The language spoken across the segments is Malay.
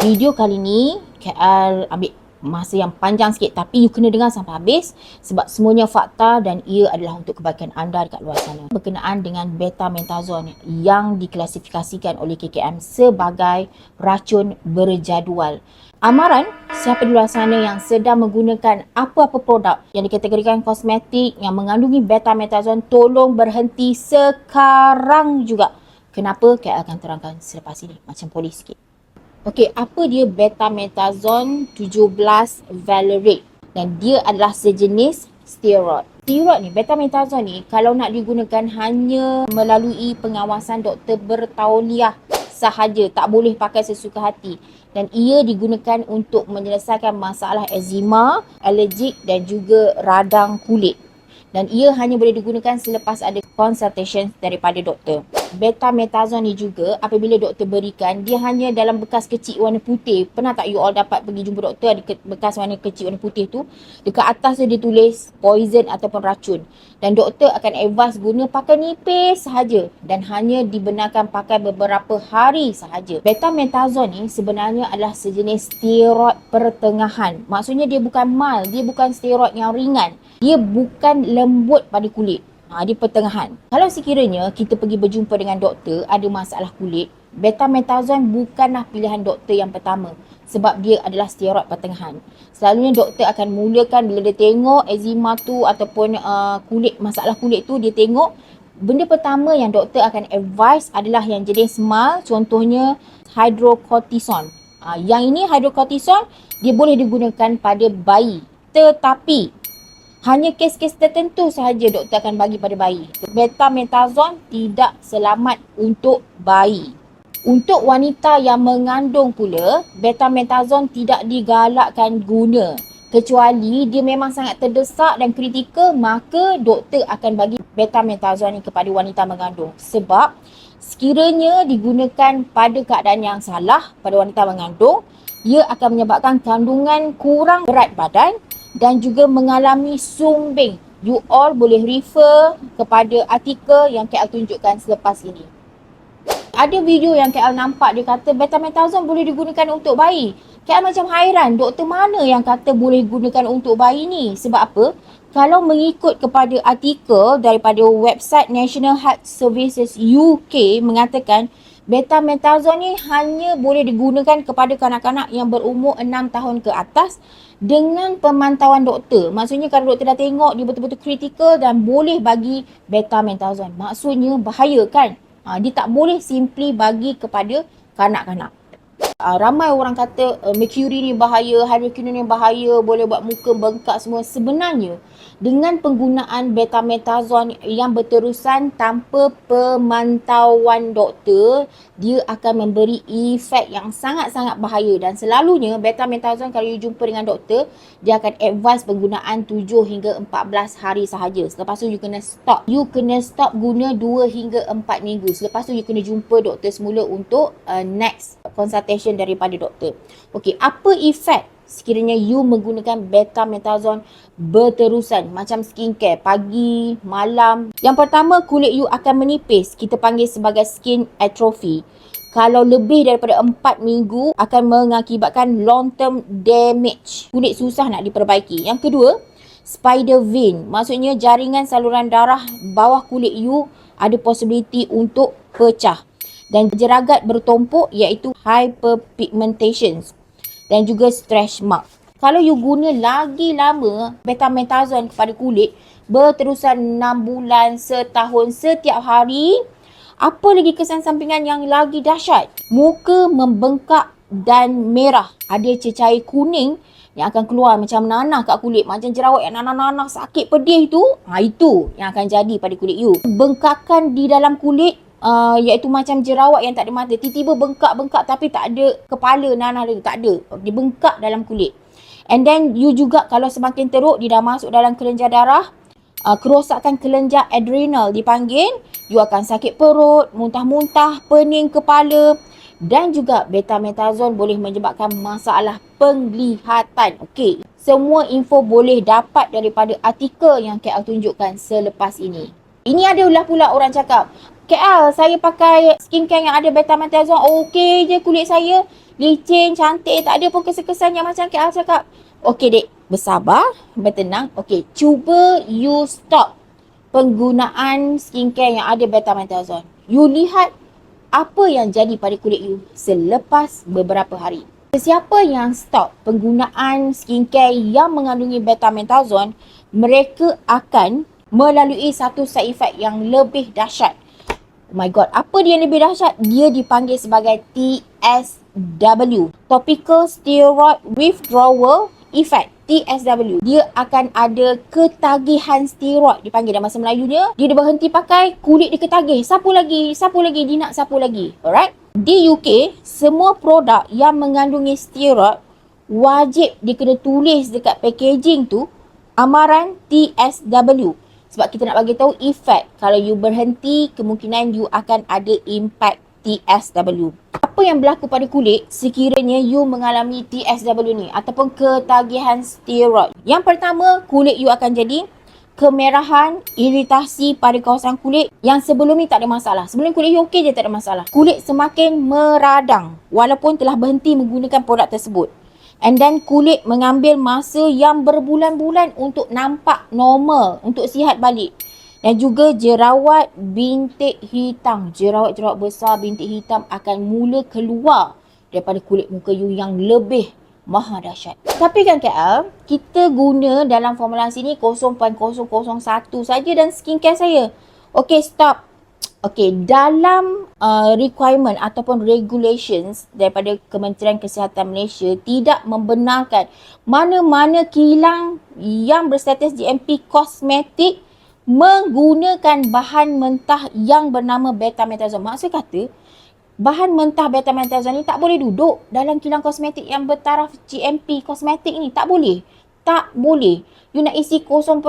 Video kali ni KL ambil masa yang panjang sikit, tapi you kena dengar sampai habis sebab semuanya fakta dan ia adalah untuk kebaikan anda dekat luar sana. Berkenaan dengan betamethasone yang diklasifikasikan oleh KKM sebagai racun berjadual. Amaran siapa di luar sana yang sedang menggunakan apa-apa produk yang dikategorikan kosmetik yang mengandungi betamethasone, tolong berhenti sekarang juga. Kenapa? KL akan terangkan selepas ini, macam polis sikit. Okey, apa dia betamethasone 17 valerate? Dan dia adalah sejenis steroid. Steroid ni, betamethasone ni, kalau nak digunakan hanya melalui pengawasan doktor bertauliah sahaja, tak boleh pakai sesuka hati. Dan ia digunakan untuk menyelesaikan masalah eczema, alergik dan juga radang kulit. Dan ia hanya boleh digunakan selepas ada consultation daripada doktor. Betamethasone ni juga apabila doktor berikan, dia hanya dalam bekas kecil warna putih. Pernah tak you all dapat pergi jumpa doktor, ada bekas warna kecil warna putih tu, dekat atas dia tulis poison ataupun racun. Dan doktor akan advise guna pakai nipis sahaja dan hanya dibenarkan pakai beberapa hari sahaja. Betamethasone ni sebenarnya adalah sejenis steroid pertengahan. Maksudnya dia bukan mild, dia bukan steroid yang ringan. Dia bukan lembut pada kulit. Dia pertengahan. Kalau sekiranya kita pergi berjumpa dengan doktor ada masalah kulit, betamethasone bukanlah pilihan doktor yang pertama sebab dia adalah steroid pertengahan. Selalunya doktor akan mulakan bila dia tengok eczema tu ataupun masalah kulit tu, dia tengok benda pertama yang doktor akan advise adalah yang jenis mild, contohnya hydrocortisone. Yang ini hydrocortisone dia boleh digunakan pada bayi, tetapi hanya kes-kes tertentu sahaja doktor akan bagi pada bayi. Betamethasone tidak selamat untuk bayi. Untuk wanita yang mengandung pula, betamethasone tidak digalakkan guna. Kecuali dia memang sangat terdesak dan kritikal, maka doktor akan bagi betamethasone kepada wanita mengandung. Sebab sekiranya digunakan pada keadaan yang salah pada wanita mengandung, ia akan menyebabkan kandungan kurang berat badan dan juga mengalami sumbing. You all boleh refer kepada artikel yang KL tunjukkan selepas ini. Ada video yang KL nampak dia kata betamethasone boleh digunakan untuk bayi. KL macam hairan, doktor mana yang kata boleh digunakan untuk bayi ni? Sebab apa? Kalau mengikut kepada artikel daripada website National Health Services UK mengatakan betamethasone ni hanya boleh digunakan kepada kanak-kanak yang berumur 6 tahun ke atas dengan pemantauan doktor. Maksudnya kalau doktor dah tengok dia betul-betul kritikal dan boleh bagi betamethasone. Maksudnya bahaya kan? Dia tak boleh simply bagi kepada kanak-kanak. Ramai orang kata mercury ni bahaya, hydroquinone ni bahaya, boleh buat muka bengkak semua. Sebenarnya dengan penggunaan betamethasone yang berterusan tanpa pemantauan doktor, dia akan memberi efek yang sangat-sangat bahaya. Dan selalunya betamethasone kalau you jumpa dengan doktor, dia akan advise penggunaan 7 hingga 14 hari sahaja. Selepas tu you kena stop. You kena stop guna 2 hingga 4 minggu. Selepas tu you kena jumpa doktor semula untuk next consultation daripada doktor. Okey, apa efek sekiranya you menggunakan betamethasone berterusan macam skincare pagi, malam? Yang pertama, kulit you akan menipis. Kita panggil sebagai skin atrophy. Kalau lebih daripada 4 minggu akan mengakibatkan long term damage. Kulit susah nak diperbaiki. Yang kedua, spider vein. Maksudnya jaringan saluran darah bawah kulit you ada possibility untuk pecah. Dan jeragat bertumpuk iaitu hyperpigmentation dan juga stretch mark. Kalau you guna lagi lama betamethasone kepada kulit berterusan 6 bulan, setahun, setiap hari, apa lagi kesan sampingan yang lagi dahsyat? Muka membengkak dan merah. Ada cecair kuning yang akan keluar macam nanah kat kulit, macam jerawat yang nanah-nanah sakit pedih tu. Itu yang akan jadi pada kulit you. Bengkakan di dalam kulit iaitu macam jerawat yang tak ada mata. Tiba-tiba bengkak-bengkak tapi tak ada kepala nanah dia, tak ada. Dia bengkak dalam kulit. And then you juga kalau semakin teruk, dia dah masuk dalam kelenjar darah, kerosakan kelenjar adrenal dipanggil, you akan sakit perut, muntah-muntah, pening kepala. Dan juga betamethasone boleh menyebabkan masalah penglihatan. Okey, semua info boleh dapat daripada artikel yang KL tunjukkan selepas ini. Ini adalah pula orang cakap, KL, saya pakai skincare yang ada betamethasone, okey je kulit saya. licin, cantik, tak ada pun kesan-kesan yang macam KL cakap. Okey dek, bersabar, bertenang. Okey, cuba you stop penggunaan skincare yang ada betamethasone. You lihat apa yang jadi pada kulit you selepas beberapa hari. Sesiapa yang stop penggunaan skincare yang mengandungi betamethasone, mereka akan melalui satu side effect yang lebih dahsyat. Oh my god, apa dia yang lebih dahsyat? Dia dipanggil sebagai TSW, Topical Steroid Withdrawal Effect. TSW. Dia akan ada ketagihan steroid dipanggil dalam bahasa Melayunya. Dia berhenti pakai, kulit dia ketagih. Sapu lagi, dia nak sapu lagi. Alright? Di UK, semua produk yang mengandungi steroid wajib dia kena tulis dekat packaging tu amaran TSW. Sebab kita nak bagi tahu efek. Kalau you berhenti, kemungkinan you akan ada impact TSW. Apa yang berlaku pada kulit sekiranya you mengalami TSW ni ataupun ketagihan steroid? Yang pertama, kulit you akan jadi kemerahan, iritasi pada kawasan kulit yang sebelum ni tak ada masalah. Sebelum kulit you okey je, tak ada masalah. Kulit semakin meradang walaupun telah berhenti menggunakan produk tersebut. And then kulit mengambil masa yang berbulan-bulan untuk nampak normal, untuk sihat balik. Dan juga jerawat bintik hitam, jerawat-jerawat besar bintik hitam akan mula keluar daripada kulit muka you yang lebih maha dahsyat. Tapi kan KL, kita guna dalam formulasi ni 0.001 saja dan skincare saya. Okay, stop. Okay, dalam requirement ataupun regulations daripada Kementerian Kesihatan Malaysia tidak membenarkan mana-mana kilang yang berstatus GMP kosmetik menggunakan bahan mentah yang bernama betamethasone. Maksud kata, bahan mentah betamethasone ni tak boleh duduk dalam kilang kosmetik yang bertaraf GMP kosmetik ni. Tak boleh. Tak boleh. You nak isi 0.00001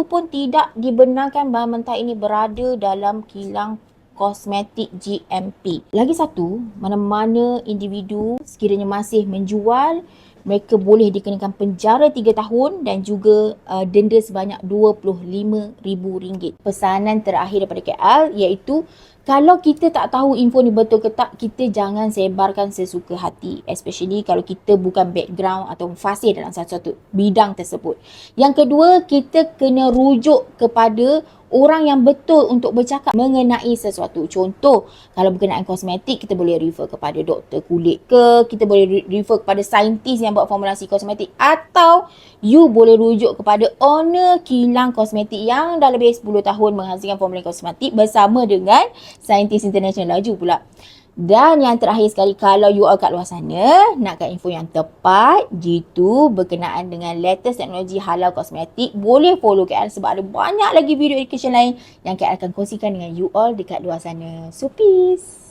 pun tidak dibenarkan bahan mentah ini berada dalam kilang kosmetik GMP. Lagi satu, mana-mana individu sekiranya masih menjual, mereka boleh dikenakan penjara 3 tahun dan juga denda sebanyak RM25,000. Pesanan terakhir daripada KL iaitu, kalau kita tak tahu info ni betul ke tak, kita jangan sebarkan sesuka hati. Especially kalau kita bukan background atau fasih dalam satu-satu bidang tersebut. Yang kedua, kita kena rujuk kepada orang yang betul untuk bercakap mengenai sesuatu. Contoh, kalau berkenaan kosmetik, kita boleh refer kepada doktor kulit ke, kita boleh refer kepada saintis yang buat formulasi kosmetik, atau you boleh rujuk kepada owner kilang kosmetik yang dah lebih 10 tahun menghasilkan formulasi kosmetik bersama dengan saintis international laju pula. Dan yang terakhir sekali, kalau you all kat luar sana nakkan info yang tepat jitu berkenaan dengan latest teknologi halal kosmetik, boleh follow KL sebab ada banyak lagi video education lain yang KL akan kongsikan dengan you all dekat luar sana. So peace.